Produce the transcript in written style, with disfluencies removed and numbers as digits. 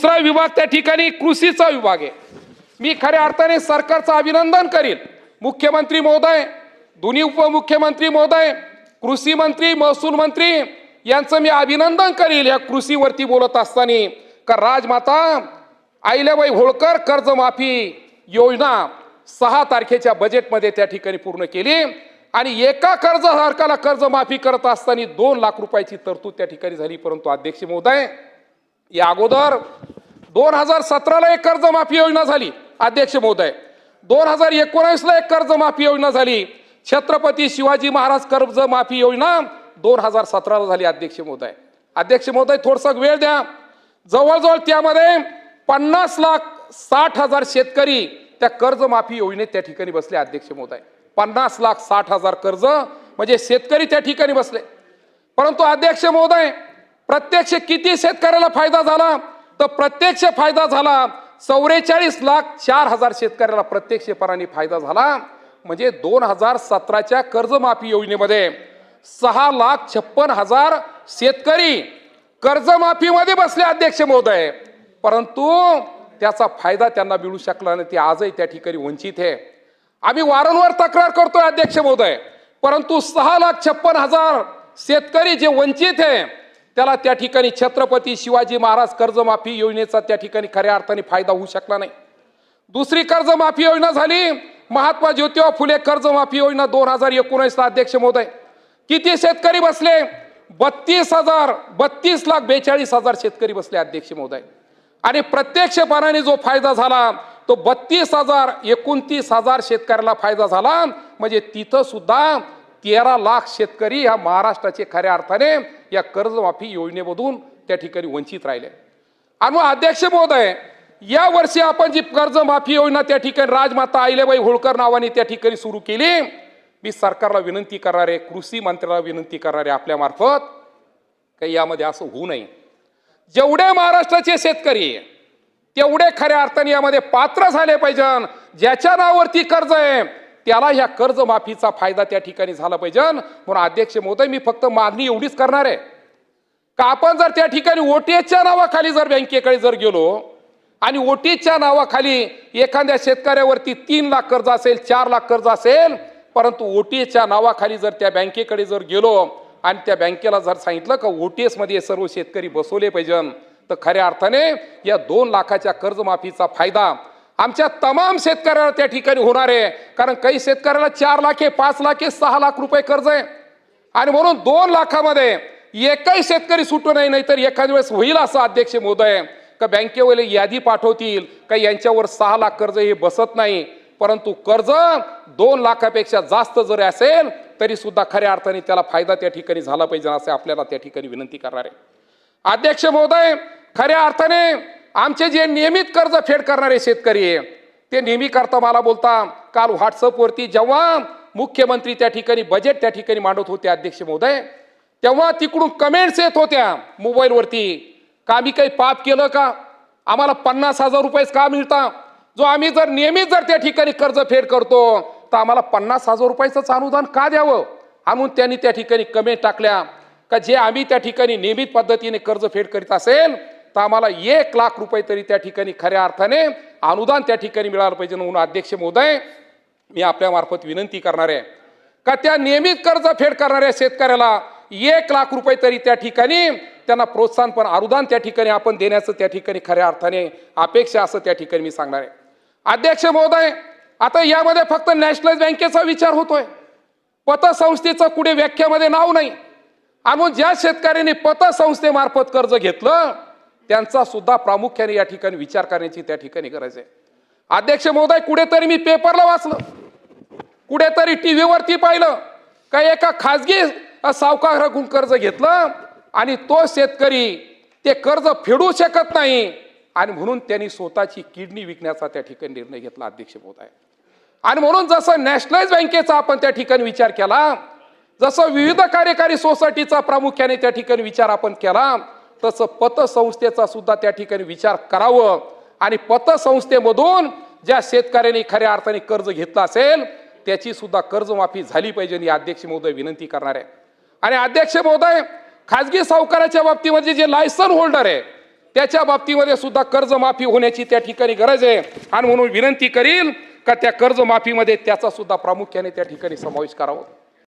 दुसरा विभाग त्या ठिकाणी कृषीचा विभाग आहे। मी खऱ्या अर्थाने सरकारचं अभिनंदन करील, मुख्यमंत्री महोदय, दोन्ही उपमुख्यमंत्री महोदय, कृषी मंत्री, महसूल मंत्री यांचं मी अभिनंदन करील या कृषीवरती बोलत असताना। का राजमाता अहिल्याबाई होळकर कर्जमाफी योजना 6 तारखेच्या बजेटमध्ये त्या ठिकाणी पूर्ण केली आणि एका कर्जधारकाला कर्जमाफी करत असताना 2 लाख रुपयाची तरतूद त्या ठिकाणी झाली। परंतु अध्यक्ष महोदय, या अगोदर 2017 ला एक कर्जमाफी योजना झाली अध्यक्ष महोदय, 2019 ला एक कर्जमाफी योजना झाली, छत्रपती शिवाजी महाराज कर्जमाफी योजना 2017 ला झाली अध्यक्ष महोदय। अध्यक्ष महोदय, थोडसा वेळ द्या। जवळजवळ त्यामध्ये 50,60,000 शेतकरी त्या कर्जमाफी योजनेत त्या ठिकाणी बसले अध्यक्ष महोदय। 50,60,000 कर्ज म्हणजे शेतकरी त्या ठिकाणी बसले। परंतु अध्यक्ष महोदय, प्रत्यक्ष किती शेतकऱ्याला फायदा झाला? तर प्रत्यक्ष फायदा झाला 44,04,000 शेतकऱ्याला प्रत्यक्षपणाने फायदा झाला। म्हणजे 2017च्या कर्जमाफी योजनेमध्ये 6,56,000 शेतकरी कर्जमाफीमध्ये बसले अध्यक्ष महोदय, परंतु त्याचा फायदा त्यांना मिळू शकला नाही, ते आजही त्या ठिकाणी वंचित आहे। आम्ही वारंवार तक्रार करतोय अध्यक्ष महोदय, परंतु 6,56,000 शेतकरी जे वंचित आहे त्याला त्या ठिकाणी छत्रपती शिवाजी महाराज कर्जमाफी योजनेचा त्या ठिकाणी खऱ्या अर्थाने फायदा होऊ शकला नाही। दुसरी कर्जमाफी योजना झाली महात्मा ज्योतिबा फुले कर्जमाफी योजना 2019 ला अध्यक्ष महोदय। किती शेतकरी बसले? 32,42,42,000 शेतकरी बसले अध्यक्ष महोदय। आणि प्रत्यक्षपणाने जो फायदा झाला तो 32,29,000 शेतकऱ्याला फायदा झाला। म्हणजे तिथं सुद्धा 13 लाख शेतकरी या महाराष्ट्राचे खऱ्या अर्थाने या कर्जमाफी योजनेमधून त्या ठिकाणी वंचित राहिले। आणि अध्यक्ष महोदय, या वर्षी आपण जी कर्जमाफी योजना त्या ठिकाणी राजमाता अहिल्याबाई होळकर नावाने त्या ठिकाणी सुरू केली, मी सरकारला विनंती करणार आहे, कृषी मंत्र्याला विनंती करणार आहे आपल्या मार्फत, काही यामध्ये असं होऊ नये। जेवढे महाराष्ट्राचे शेतकरी तेवढे खऱ्या अर्थाने यामध्ये पात्र झाले पाहिजे। ज्याच्या नावावरती कर्ज आहे त्याला ह्या कर्जमाफीचा फायदा त्या ठिकाणी झाला पाहिजे। म्हणून अध्यक्ष महोदय, मी फक्त मागणी एवढीच करणार आहे का आपण जर त्या ठिकाणी ओटीएसच्या नावाखाली जर बँकेकडे जर गेलो आणि ओटीएसच्या नावाखाली एखाद्या शेतकऱ्यावरती 3 लाख कर्ज असेल, 4 लाख कर्ज असेल, परंतु ओटीएसच्या नावाखाली जर त्या बँकेकडे जर गेलो आणि त्या बँकेला जर सांगितलं का ओटीएस मध्ये सर्व शेतकरी बसवले पाहिजे, तर खऱ्या अर्थाने या 2 लाखाच्या कर्जमाफीचा फायदा आमच्या तमाम शेतकऱ्याला त्या ठिकाणी होणार आहे। कारण काही शेतकऱ्याला 4 लाख, 5 लाख, 6 लाख रुपये कर्ज आहे आणि म्हणून 2 लाखामध्ये एकही शेतकरी सुटू नये, नाहीतर एखाद्या वेळेस होईल असं अध्यक्ष महोदय का बँकेवाले यादी पाठवतील का यांच्यावर 6 लाख कर्ज हे बसत नाही, परंतु कर्ज 2 लाखापेक्षा जास्त जर असेल तरी सुद्धा खऱ्या अर्थाने त्याला फायदा त्या ठिकाणी झाला पाहिजे असे आपल्याला त्या ठिकाणी विनंती करणार आहे। अध्यक्ष महोदय, खऱ्या अर्थाने आमचे जे नियमित कर्ज फेड करणारे शेतकरी आहे ते नेहमी करता मला बोलता, काल व्हॉट्सअपवरती जेव्हा मुख्यमंत्री त्या ठिकाणी बजेट त्या ठिकाणी मांडत होते अध्यक्ष महोदय, तेव्हा तिकडून कमेंट्स येत होत्या मोबाईलवरती का आम्ही काही पाप केलं का, आम्हाला 50,000 रुपयेच का मिळता, जो आम्ही जर नियमित जर त्या ठिकाणी कर्ज फेड करतो तर आम्हाला 50,000 रुपयाचं अनुदान का द्यावं। म्हणून त्यांनी त्या ठिकाणी कमेंट टाकल्या का जे आम्ही त्या ठिकाणी नियमित पद्धतीने कर्ज फेड करीत असेल तर आम्हाला 1 लाख रुपये तरी त्या ठिकाणी खऱ्या अर्थाने अनुदान त्या ठिकाणी मिळालं पाहिजे। म्हणून अध्यक्ष महोदय, मी आपल्या मार्फत विनंती करणार आहे का त्या नियमित कर्ज फेड करणाऱ्या शेतकऱ्याला 1 लाख रुपये तरी त्या ठिकाणी त्यांना प्रोत्साहनपर अनुदान त्या ठिकाणी आपण देण्याचं त्या ठिकाणी खऱ्या अर्थाने अपेक्षा असं त्या ठिकाणी मी सांगणार आहे। अध्यक्ष महोदय, आता यामध्ये फक्त नॅशनल बँकेचा विचार होतोय, पतसंस्थेचं कुठे व्याख्यामध्ये नाव नाही। आणि ज्या शेतकऱ्यांनी पतसंस्थेमार्फत कर्ज घेतलं त्यांचा सुद्धा प्रामुख्याने या ठिकाणी विचार करण्याची त्या ठिकाणी गरज आहे। अध्यक्ष महोदय, कुठेतरी मी पेपरला वाचलं, कुठेतरी टीव्हीवरती पाहिलं का एका खाजगी सावकाराकडून कर्ज घेतलं आणि तो शेतकरी ते कर्ज फेडू शकत नाही आणि म्हणून त्यांनी स्वतःची किडनी विकण्याचा त्या ठिकाणी निर्णय घेतला अध्यक्ष महोदय। आणि म्हणून जसं नॅशनलाइज बँकेचा आपण त्या ठिकाणी विचार केला, जसं विविध कार्यकारी सोसायटीचा प्रामुख्याने त्या ठिकाणी विचार आपण केला, तसं पतसंस्थेचा सुद्धा त्या ठिकाणी विचार करावं आणि पतसंस्थेमधून ज्या शेतकऱ्यांनी खऱ्या अर्थाने कर्ज घेतलं असेल त्याची सुद्धा कर्जमाफी झाली पाहिजे ही अध्यक्ष महोदय विनंती करणार आहे। आणि अध्यक्ष महोदय, खाजगी सावकाराच्या बाबतीमध्ये जे लायसन होल्डर आहे त्याच्या बाबतीमध्ये सुद्धा कर्जमाफी होण्याची त्या ठिकाणी गरज आहे आणि म्हणून विनंती करील का त्या कर्जमाफीमध्ये त्याचा सुद्धा प्रामुख्याने त्या ठिकाणी समावेश करावा.